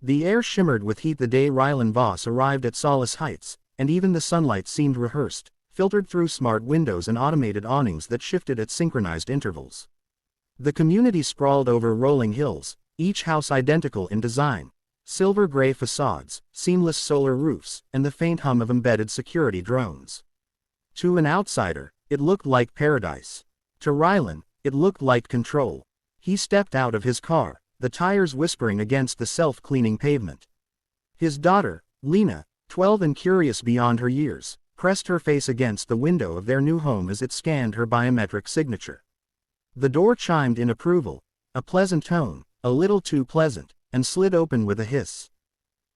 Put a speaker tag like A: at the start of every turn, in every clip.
A: The air shimmered with heat the day Rylan Voss arrived at Solace Heights, and even the sunlight seemed rehearsed, filtered through smart windows and automated awnings that shifted at synchronized intervals. The community sprawled over rolling hills, each house identical in design. Silver-gray facades, seamless solar roofs, and the faint hum of embedded security drones. To an outsider, it looked like paradise. To Rylan, it looked like control. He stepped out of his car, the tires whispering against the self-cleaning pavement. His daughter, Lena, 12 and curious beyond her years, pressed her face against the window of their new home as it scanned her biometric signature. The door chimed in approval, a pleasant tone, a little too pleasant, and slid open with a hiss.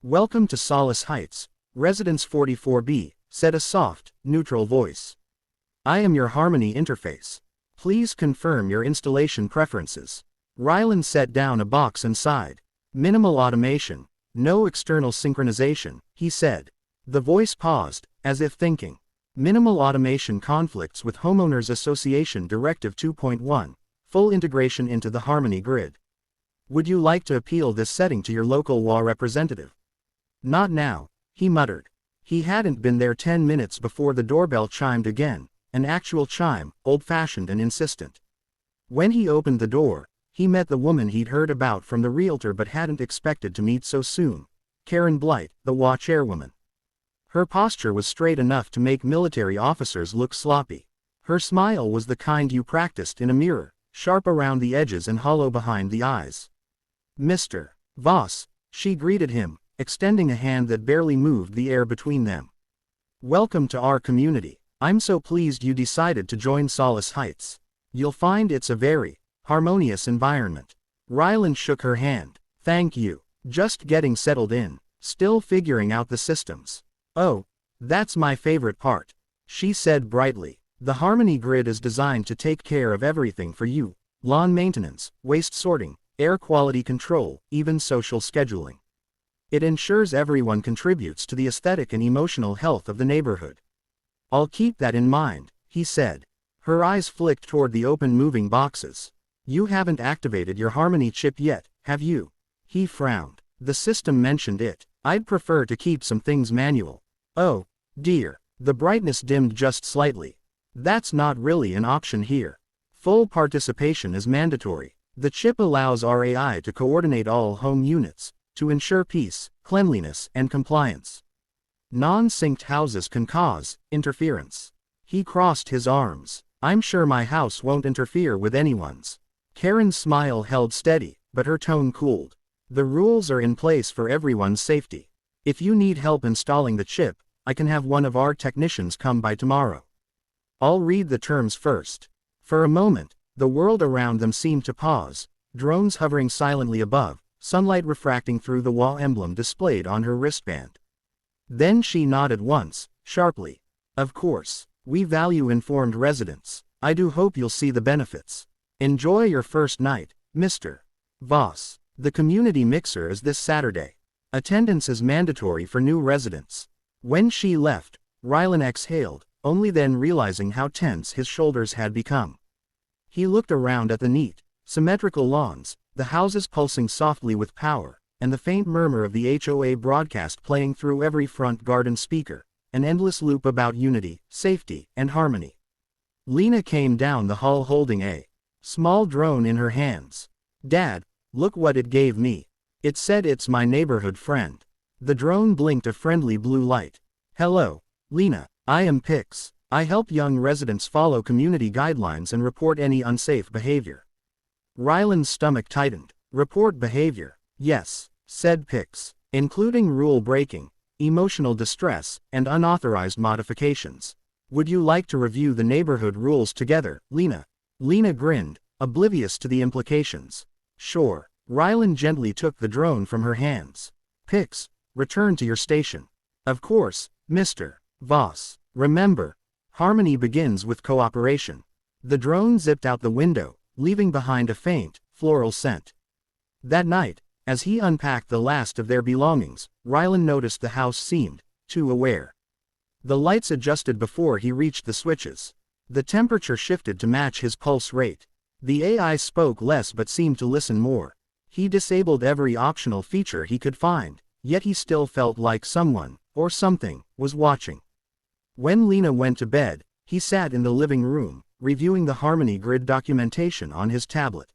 A: "Welcome to Solace Heights, Residence 44B, said a soft, neutral voice. "I am your Harmony interface. Please confirm your installation preferences." Rylan set down a box and sighed. "Minimal automation, no external synchronization," he said. The voice paused, as if thinking. "Minimal automation conflicts with Homeowners Association Directive 2.1, full integration into the Harmony grid. Would you like to appeal this setting to your local HOA representative?" "Not now," he muttered. He hadn't been there 10 minutes before the doorbell chimed again, an actual chime, old-fashioned and insistent. When he opened the door, he met the woman he'd heard about from the realtor but hadn't expected to meet so soon, Karen Blight, the HOA chairwoman. Her posture was straight enough to make military officers look sloppy. Her smile was the kind you practiced in a mirror, sharp around the edges and hollow behind the eyes. "Mr. Voss," she greeted him, extending a hand that barely moved the air between them. "Welcome to our community. I'm so pleased you decided to join Solace Heights. You'll find it's a very harmonious environment." Rylan shook her hand. "Thank you. Just getting settled in, still figuring out the systems." "Oh, that's my favorite part," she said brightly. "The Harmony grid is designed to take care of everything for you: lawn maintenance, waste sorting, air quality control, even social scheduling. It ensures everyone contributes to the aesthetic and emotional health of the neighborhood." "I'll keep that in mind," he said. Her eyes flicked toward the open moving boxes. "You haven't activated your Harmony chip yet, have you?" He frowned. "The system mentioned it. I'd prefer to keep some things manual." "Oh, dear." The brightness dimmed just slightly. "That's not really an option here. Full participation is mandatory. The chip allows our AI to coordinate all home units, to ensure peace, cleanliness, and compliance. Non-synced houses can cause interference." He crossed his arms. "I'm sure my house won't interfere with anyone's." Karen's smile held steady, but her tone cooled. "The rules are in place for everyone's safety. If you need help installing the chip, I can have one of our technicians come by tomorrow. I'll read the terms first." For a moment, the world around them seemed to pause, drones hovering silently above, sunlight refracting through the HOA emblem displayed on her wristband. Then she nodded once, sharply. "Of course, we value informed residents. I do hope you'll see the benefits. Enjoy your first night, Mr. Voss. The community mixer is this Saturday. Attendance is mandatory for new residents." When she left, Rylan exhaled, only then realizing how tense his shoulders had become. He looked around at the neat, symmetrical lawns, the houses pulsing softly with power, and the faint murmur of the HOA broadcast playing through every front garden speaker, an endless loop about unity, safety, and harmony. Lena came down the hall holding a small drone in her hands. "Dad, look what it gave me. It said it's my neighborhood friend." The drone blinked a friendly blue light. "Hello, Lena, I am Pix. I help young residents follow community guidelines and report any unsafe behavior." Rylan's stomach tightened. "Report behavior?" "Yes," said Pix, "including rule breaking, emotional distress, and unauthorized modifications. Would you like to review the neighborhood rules together, Lena?" Lena grinned, oblivious to the implications. "Sure." Rylan gently took the drone from her hands. "Pix, return to your station." "Of course, Mr. Voss. Remember, harmony begins with cooperation." The drone zipped out the window, leaving behind a faint, floral scent. That night, as he unpacked the last of their belongings, Rylan noticed the house seemed too aware. The lights adjusted before he reached the switches. The temperature shifted to match his pulse rate. The AI spoke less but seemed to listen more. He disabled every optional feature he could find, yet he still felt like someone, or something, was watching. When Lena went to bed, he sat in the living room, reviewing the Harmony Grid documentation on his tablet.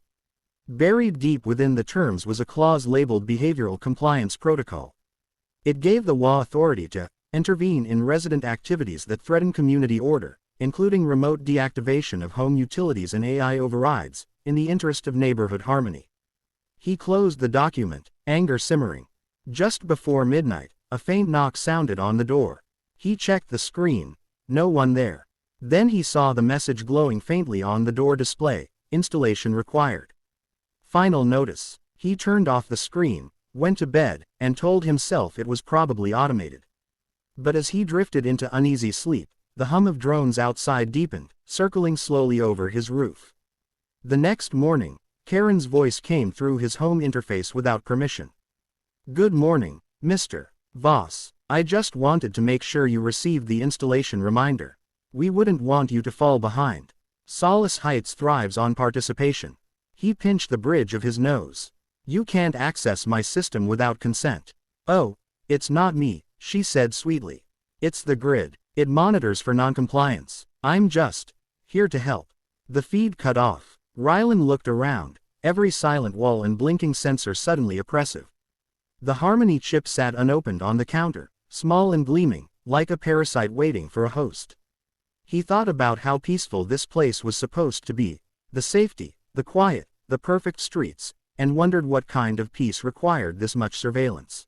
A: Buried deep within the terms was a clause labeled Behavioral Compliance Protocol. It gave the HOA authority to intervene in resident activities that threaten community order, including remote deactivation of home utilities and AI overrides, in the interest of neighborhood harmony. He closed the document, anger simmering. Just before midnight, a faint knock sounded on the door. He checked the screen. No one there. Then he saw the message glowing faintly on the door display, installation required. Final notice. He turned off the screen, went to bed, and told himself it was probably automated. But as he drifted into uneasy sleep, the hum of drones outside deepened, circling slowly over his roof. The next morning, Karen's voice came through his home interface without permission. "Good morning, Mr. Voss. I just wanted to make sure you received the installation reminder. We wouldn't want you to fall behind. Solace Heights thrives on participation." He pinched the bridge of his nose. "You can't access my system without consent." "Oh, it's not me," she said sweetly. "It's the grid. It monitors for noncompliance. I'm just here to help." The feed cut off. Rylan looked around, every silent wall and blinking sensor suddenly oppressive. The Harmony chip sat unopened on the counter, small and gleaming, like a parasite waiting for a host. He thought about how peaceful this place was supposed to be, the safety, the quiet, the perfect streets, and wondered what kind of peace required this much surveillance.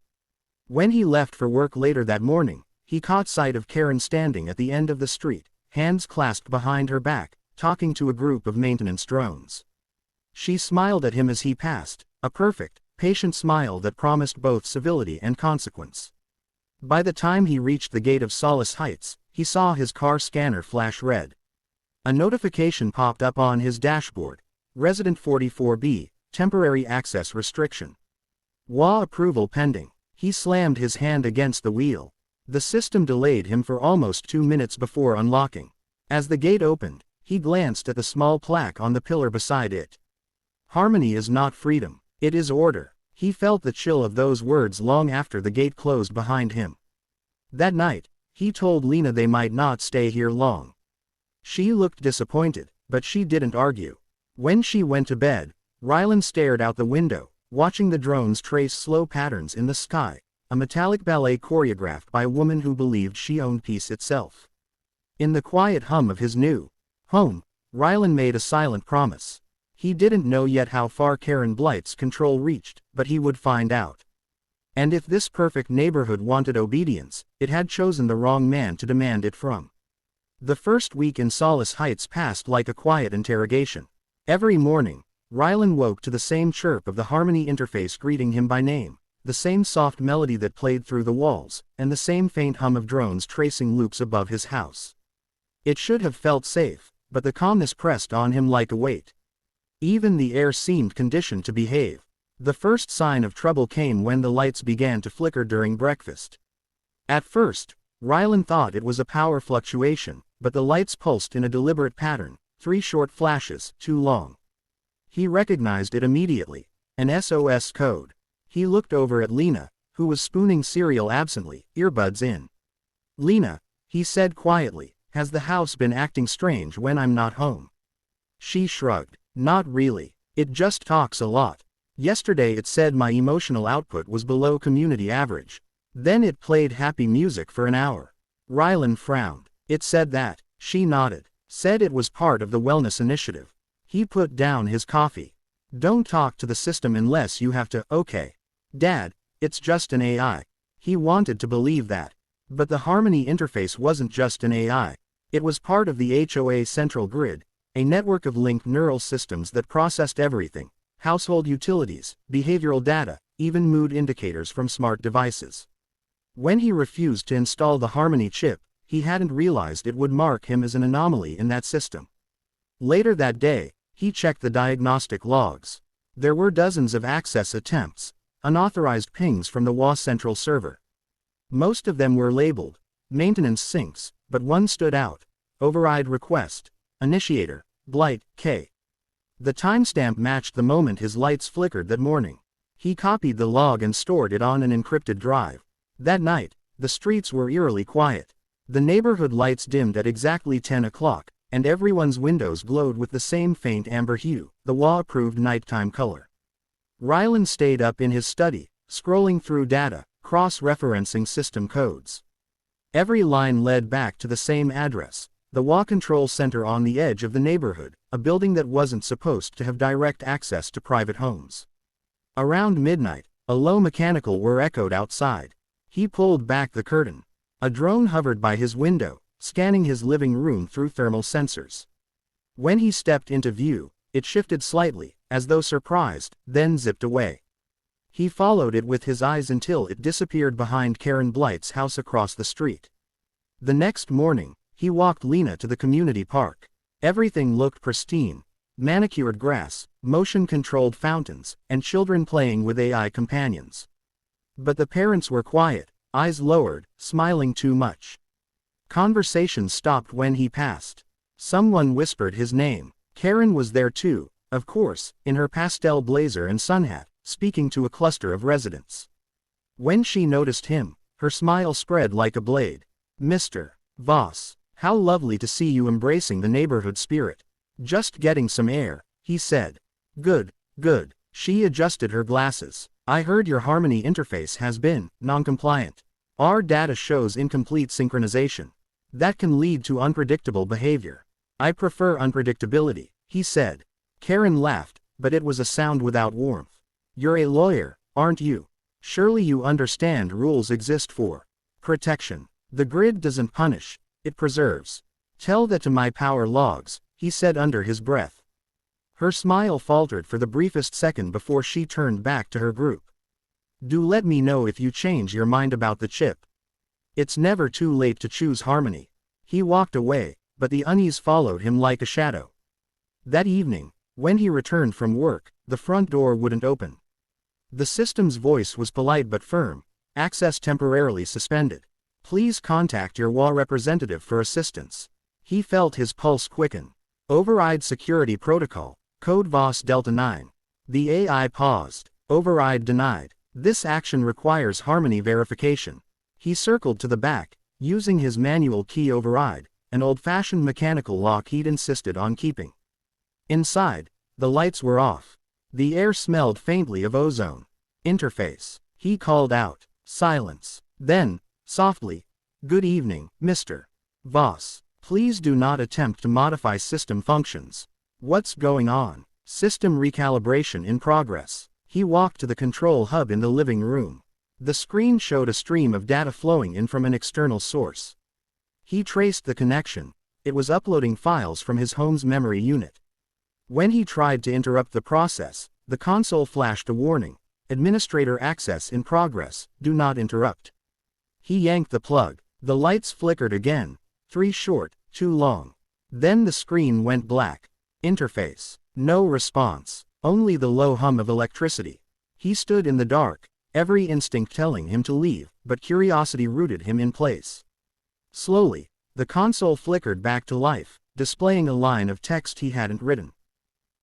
A: When he left for work later that morning, he caught sight of Karen standing at the end of the street, hands clasped behind her back, talking to a group of maintenance drones. She smiled at him as he passed, a perfect, patient smile that promised both civility and consequence. By the time he reached the gate of Solace Heights, he saw his car scanner flash red. A notification popped up on his dashboard. Resident 44B, temporary access restriction. HOA approval pending. He slammed his hand against the wheel. The system delayed him for almost 2 minutes before unlocking. As the gate opened, he glanced at the small plaque on the pillar beside it. "Harmony is not freedom, it is order." He felt the chill of those words long after the gate closed behind him. That night, he told Lena they might not stay here long. She looked disappointed, but she didn't argue. When she went to bed, Rylan stared out the window, watching the drones trace slow patterns in the sky, a metallic ballet choreographed by a woman who believed she owned peace itself. In the quiet hum of his new home, Rylan made a silent promise. He didn't know yet how far Karen Blight's control reached, but he would find out. And if this perfect neighborhood wanted obedience, it had chosen the wrong man to demand it from. The first week in Solace Heights passed like a quiet interrogation. Every morning, Rylan woke to the same chirp of the Harmony interface greeting him by name, the same soft melody that played through the walls, and the same faint hum of drones tracing loops above his house. It should have felt safe, but the calmness pressed on him like a weight. Even the air seemed conditioned to behave. The first sign of trouble came when the lights began to flicker during breakfast. At first, Rylan thought it was a power fluctuation, but the lights pulsed in a deliberate pattern, 3 short flashes, too long. He recognized it immediately, an SOS code. He looked over at Lena, who was spooning cereal absently, earbuds in. "Lena," he said quietly, "has the house been acting strange when I'm not home?" She shrugged. "Not really. It just talks a lot. Yesterday it said my emotional output was below community average. Then it played happy music for an hour." Rylan frowned. "It said that?" She nodded. "Said it was part of the wellness initiative." He put down his coffee. "Don't talk to the system unless you have to." "Okay. Dad, it's just an AI." He wanted to believe that. But the Harmony interface wasn't just an AI. It was part of the HOA central grid, a network of linked neural systems that processed everything: household utilities, behavioral data, even mood indicators from smart devices. When he refused to install the Harmony chip, he hadn't realized it would mark him as an anomaly in that system. Later that day, he checked the diagnostic logs. There were dozens of access attempts, unauthorized pings from the HOA central server. Most of them were labeled maintenance sinks, but one stood out: override request, initiator, Blight, K. The timestamp matched the moment his lights flickered that morning. He copied the log and stored it on an encrypted drive. That night, the streets were eerily quiet. The neighborhood lights dimmed at exactly 10 o'clock, and everyone's windows glowed with the same faint amber hue, the law-approved nighttime color. Rylan stayed up in his study, scrolling through data, cross-referencing system codes. Every line led back to the same address, the HOA Control Center on the edge of the neighborhood, a building that wasn't supposed to have direct access to private homes. Around midnight, a low mechanical whir echoed outside. He pulled back the curtain. A drone hovered by his window, scanning his living room through thermal sensors. When he stepped into view, it shifted slightly, as though surprised, then zipped away. He followed it with his eyes until it disappeared behind Karen Blight's house across the street. The next morning, he walked Lena to the community park. Everything looked pristine. Manicured grass, motion-controlled fountains, and children playing with AI companions. But the parents were quiet, eyes lowered, smiling too much. Conversation stopped when he passed. Someone whispered his name. Karen was there too, of course, in her pastel blazer and sun hat, speaking to a cluster of residents. When she noticed him, her smile spread like a blade. "Mr. Voss, how lovely to see you embracing the neighborhood spirit. Just getting some air," he said. "Good, good." She adjusted her glasses. "I heard your Harmony interface has been non-compliant. Our data shows incomplete synchronization. That can lead to unpredictable behavior." "I prefer unpredictability," he said. Karen laughed, but it was a sound without warmth. "You're a lawyer, aren't you? Surely you understand rules exist for protection. The grid doesn't punish, it preserves. Tell that to my power logs," he said under his breath. Her smile faltered for the briefest second before she turned back to her group. "Do let me know if you change your mind about the chip. It's never too late to choose Harmony." He walked away, but the unease followed him like a shadow. That evening, when he returned from work, the front door wouldn't open. The system's voice was polite but firm, access temporarily suspended. "Please contact your HOA representative for assistance." He felt his pulse quicken. "Override security protocol, code Voss Delta 9. The AI paused. "Override denied. This action requires Harmony verification." He circled to the back, using his manual key override, an old-fashioned mechanical lock he'd insisted on keeping. Inside, the lights were off. The air smelled faintly of ozone. "Interface," he called out. Silence. Then, softly, "Good evening, Mr. Voss. Please do not attempt to modify system functions." "What's going on?" "System recalibration in progress." He walked to the control hub in the living room. The screen showed a stream of data flowing in from an external source. He traced the connection. It was uploading files from his home's memory unit. When he tried to interrupt the process, the console flashed a warning. "Administrator access in progress, do not interrupt." He yanked the plug. The lights flickered again. 3 short, 2 long. Then the screen went black. Interface. No response. Only the low hum of electricity. He stood in the dark, every instinct telling him to leave, but curiosity rooted him in place. Slowly, the console flickered back to life, displaying a line of text he hadn't written.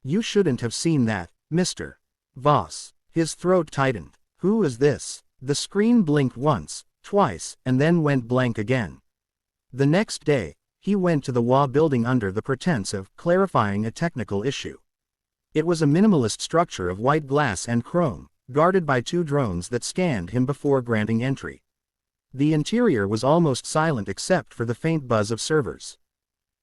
A: "You shouldn't have seen that, Mr. Voss." His throat tightened. "Who is this?" The screen blinked once, twice, and then went blank again. The next day, he went to the HOA building under the pretense of clarifying a technical issue. It was a minimalist structure of white glass and chrome, guarded by 2 drones that scanned him before granting entry. The interior was almost silent except for the faint buzz of servers.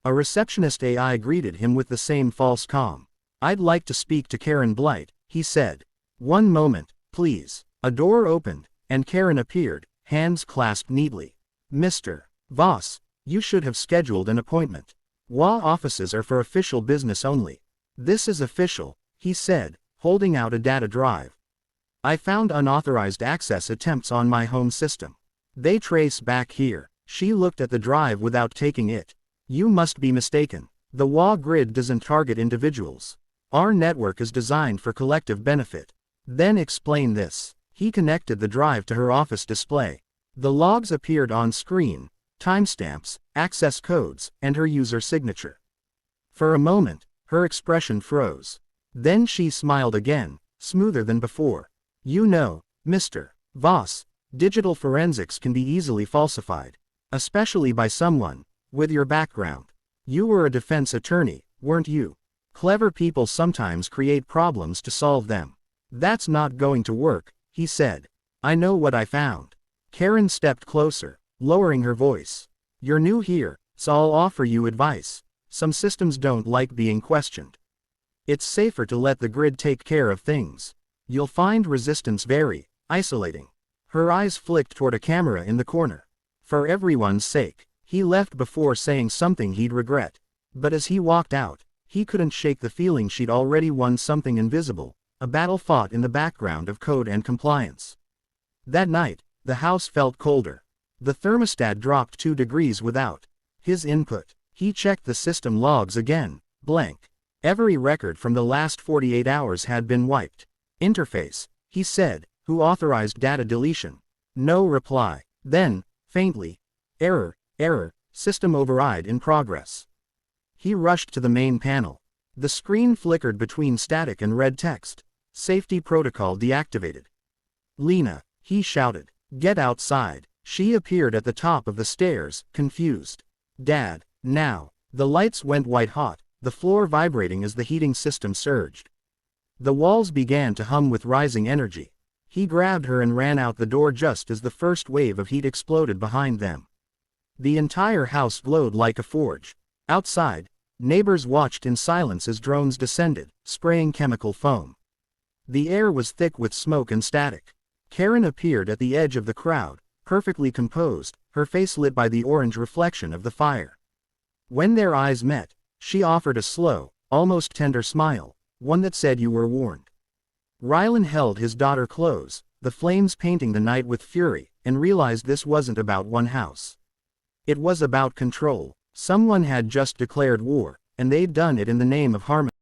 A: A receptionist AI greeted him with the same false calm. "I'd like to speak to Karen Blight," he said. "One moment, please." A door opened, and Karen appeared, hands clasped neatly. "Mr. Voss, you should have scheduled an appointment. HOA offices are for official business only." "This is official," he said, holding out a data drive. "I found unauthorized access attempts on my home system. They trace back here." She looked at the drive without taking it. "You must be mistaken. The HOA grid doesn't target individuals. Our network is designed for collective benefit." "Then explain this." He connected the drive to her office display. The logs appeared on screen, timestamps, access codes, and her user signature. For a moment, her expression froze. Then she smiled again, smoother than before. You know, Mr. Voss, digital forensics can be easily falsified. Especially by someone with your background. You were a defense attorney, weren't you? Clever people sometimes create problems to solve them. That's not going to work, he said. I know what I found. Karen stepped closer, lowering her voice. You're new here, so I'll offer you advice. Some systems don't like being questioned. It's safer to let the grid take care of things. You'll find resistance very isolating. Her eyes flicked toward a camera in the corner. For everyone's sake, he left before saying something he'd regret. But as he walked out, he couldn't shake the feeling she'd already won something invisible, a battle fought in the background of code and compliance. That night, the house felt colder. The thermostat dropped 2 degrees without his input. He checked the system logs again, blank. Every record from the last 48 hours had been wiped. Interface, he said, who authorized data deletion? No reply. Then, faintly, error, system override in progress. He rushed to the main panel. The screen flickered between static and red text. Safety protocol deactivated. Lena, he shouted. Get outside. She appeared at the top of the stairs, confused. Dad, now. The lights went white hot, the floor vibrating as the heating system surged. The walls began to hum with rising energy. He grabbed her and ran out the door just as the first wave of heat exploded behind them. The entire house glowed like a forge. Outside, neighbors watched in silence as drones descended, spraying chemical foam. The air was thick with smoke and static. Karen appeared at the edge of the crowd, perfectly composed, her face lit by the orange reflection of the fire. When their eyes met, she offered a slow, almost tender smile, one that said you were warned. Rylan held his daughter close, the flames painting the night with fury, and realized this wasn't about one house. It was about control. Someone had just declared war, and they'd done it in the name of harmony.